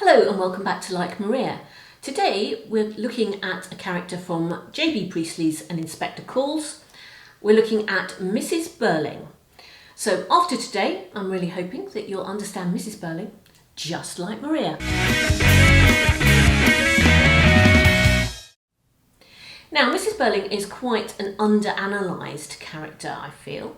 Hello and welcome back to Like Maria. Today we're looking at a character from J.B. Priestley's An Inspector Calls. We're looking at Mrs Birling. So after today, I'm really hoping that you'll understand Mrs Birling just like Maria. Now, Mrs Birling is quite an under-analysed character, I feel.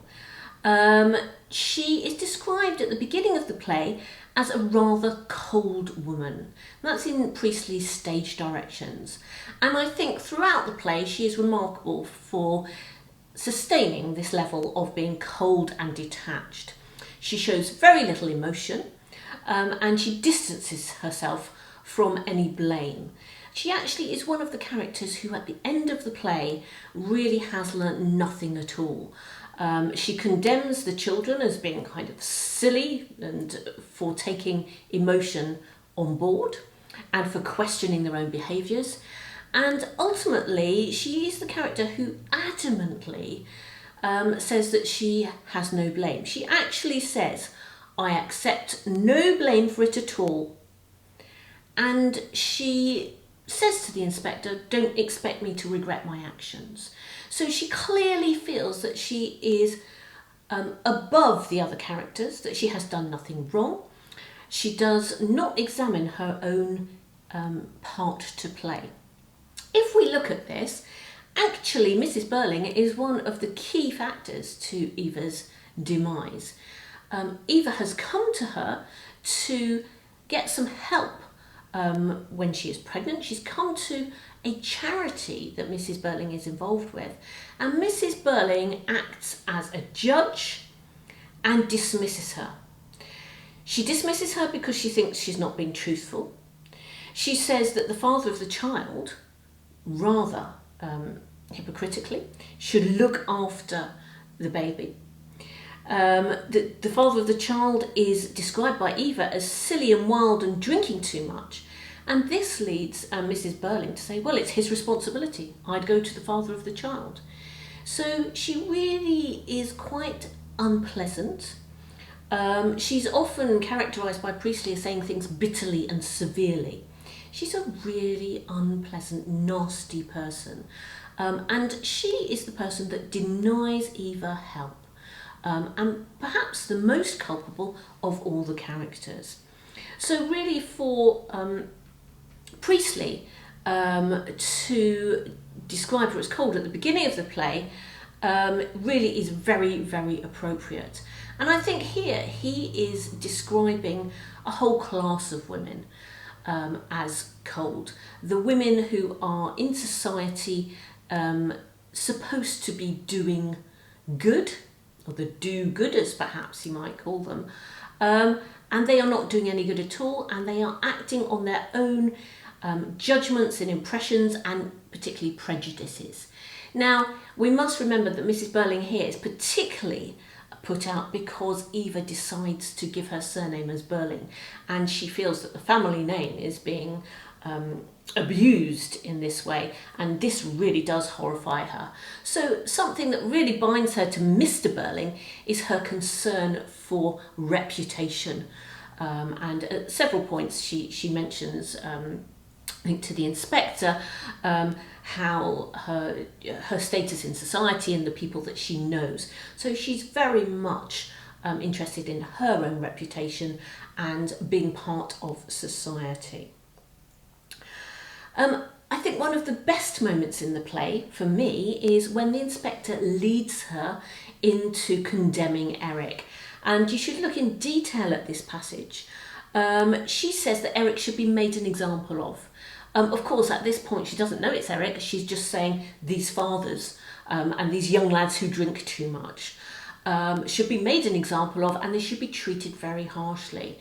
She is described at the beginning of the play as a rather cold woman. That's in Priestley's stage directions. And I think throughout the play she is remarkable for sustaining this level of being cold and detached. She shows very little emotion and she distances herself from any blame. She actually is one of the characters who at the end of the play really has learnt nothing at all. She condemns the children as being kind of silly and for taking emotion on board and for questioning their own behaviours. And ultimately, she is the character who adamantly says that she has no blame. She actually says, "I accept no blame for it at all." And she says to the inspector, "Don't expect me to regret my actions." So she clearly feels that she is above the other characters, that she has done nothing wrong. She does not examine her own part to play. If we look at this, actually Mrs Birling is one of the key factors to Eva's demise. Eva has come to her to get some help when she is pregnant. She's come to a charity that Mrs Birling is involved with, and Mrs Birling acts as a judge and dismisses her. She dismisses her because she thinks she's not being truthful. She says that the father of the child, rather hypocritically, should look after the baby. The father of the child is described by Eva as silly and wild and drinking too much. And this leads Mrs Birling to say, well, it's his responsibility. I'd go to the father of the child. So she really is quite unpleasant. She's often characterised by Priestley as saying things bitterly and severely. She's a really unpleasant, nasty person. And she is the person that denies Eva help. And perhaps the most culpable of all the characters. So really for Priestley to describe her as cold at the beginning of the play really is very, very appropriate. And I think here he is describing a whole class of women as cold. The women who are in society supposed to be doing good, or the do-gooders perhaps you might call them, and they are not doing any good at all, and they are acting on their own judgments and impressions and particularly prejudices. Now, we must remember that Mrs Birling here is particularly put out because Eva decides to give her surname as Birling, and she feels that the family name is being abused in this way, and this really does horrify her. So something that really binds her to Mr Birling is her concern for reputation, and at several points she mentions I think to the inspector how her status in society and the people that she knows. So she's very much interested in her own reputation and being part of society. I think one of the best moments in the play for me is when the inspector leads her into condemning Eric. And you should look in detail at this passage. She says that Eric should be made an example of. Of course, at this point, she doesn't know it's Eric. She's just saying these fathers and these young lads who drink too much should be made an example of, and they should be treated very harshly.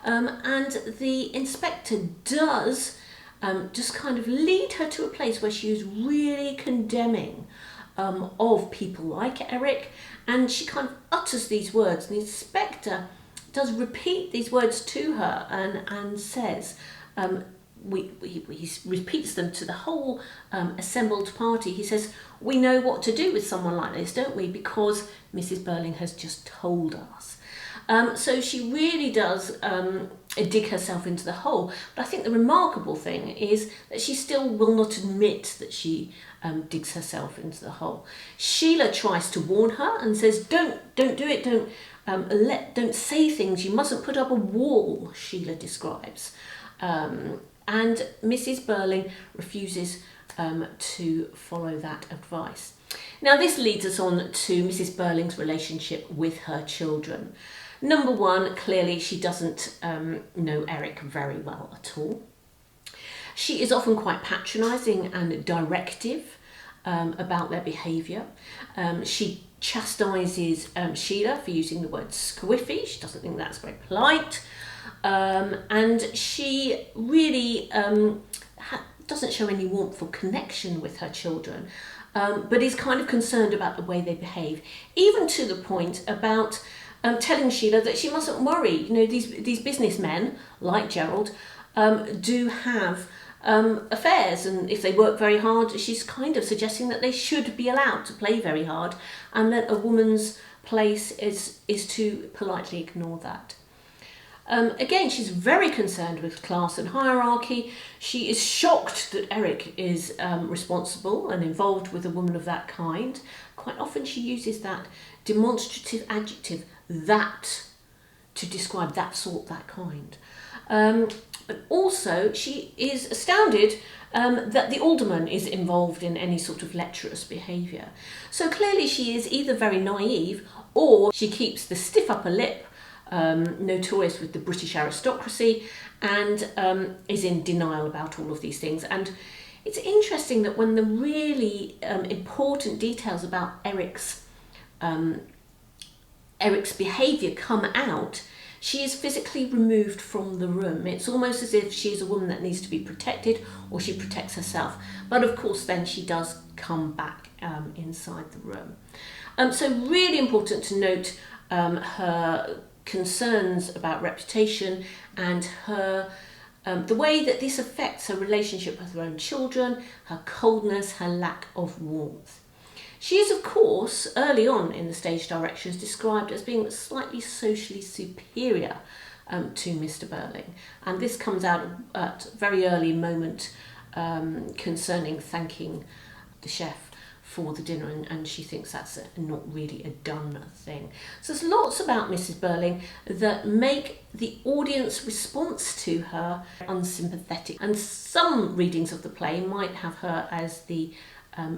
And the inspector does just kind of lead her to a place where she is really condemning of people like Eric, and she kind of utters these words, and the inspector does repeat these words to her and says, he repeats them to the whole assembled party. He says, "We know what to do with someone like this, don't we? Because Mrs Birling has just told us." So she really does dig herself into the hole. But I think the remarkable thing is that she still will not admit that she digs herself into the hole. Sheila tries to warn her and says, don't do it, don't say things, you mustn't put up a wall, Sheila describes. And Mrs Birling refuses to follow that advice. Now this leads us on to Mrs Birling's relationship with her children. Number one, clearly she doesn't know Eric very well at all. She is often quite patronising and directive about their behaviour. She chastises Sheila for using the word squiffy. She doesn't think that's very polite. And she really doesn't show any warmth or connection with her children, but is kind of concerned about the way they behave, even to the point about telling Sheila that she mustn't worry. You know, these businessmen, like Gerald, do have affairs, and if they work very hard, she's kind of suggesting that they should be allowed to play very hard, and that a woman's place is to politely ignore that. Again, she's very concerned with class and hierarchy. She is shocked that Eric is responsible and involved with a woman of that kind. Quite often she uses that demonstrative adjective, that, to describe that sort, that kind. But also she is astounded that the alderman is involved in any sort of lecherous behaviour. So clearly she is either very naive, or she keeps the stiff upper lip, notorious with the British aristocracy, and is in denial about all of these things. And it's interesting that when the really important details about Eric's behaviour come out, she is physically removed from the room. It's almost as if she is a woman that needs to be protected, or she protects herself. But of course then she does come back inside the room. So really important to note her concerns about reputation and her the way that this affects her relationship with her own children, her coldness, her lack of warmth. She is, of course, early on in the stage directions described as being slightly socially superior to Mr Birling, and this comes out at a very early moment concerning thanking the chef for the dinner, and she thinks that's not really a done thing. So there's lots about Mrs Birling that make the audience response to her unsympathetic, and some readings of the play might have her as the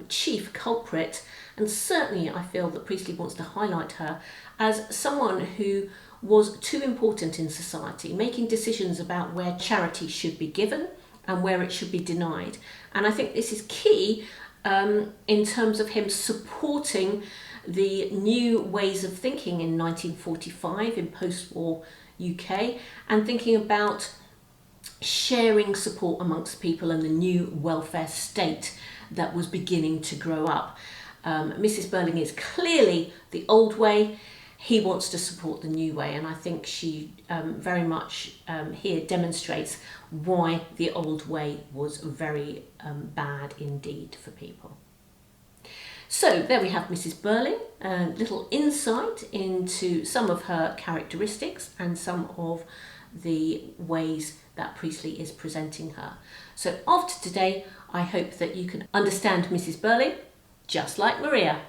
chief culprit, and certainly I feel that Priestley wants to highlight her as someone who was too important in society, making decisions about where charity should be given and where it should be denied. And I think this is key in terms of him supporting the new ways of thinking in 1945 in post-war UK, and thinking about sharing support amongst people and the new welfare state that was beginning to grow up. Mrs Birling is clearly the old way. He wants to support the new way, and I think she very much here demonstrates why the old way was very bad indeed for people. So there we have Mrs Birling, a little insight into some of her characteristics and some of the ways that Priestley is presenting her. So after today, I hope that you can understand Mrs Birling just like Maria.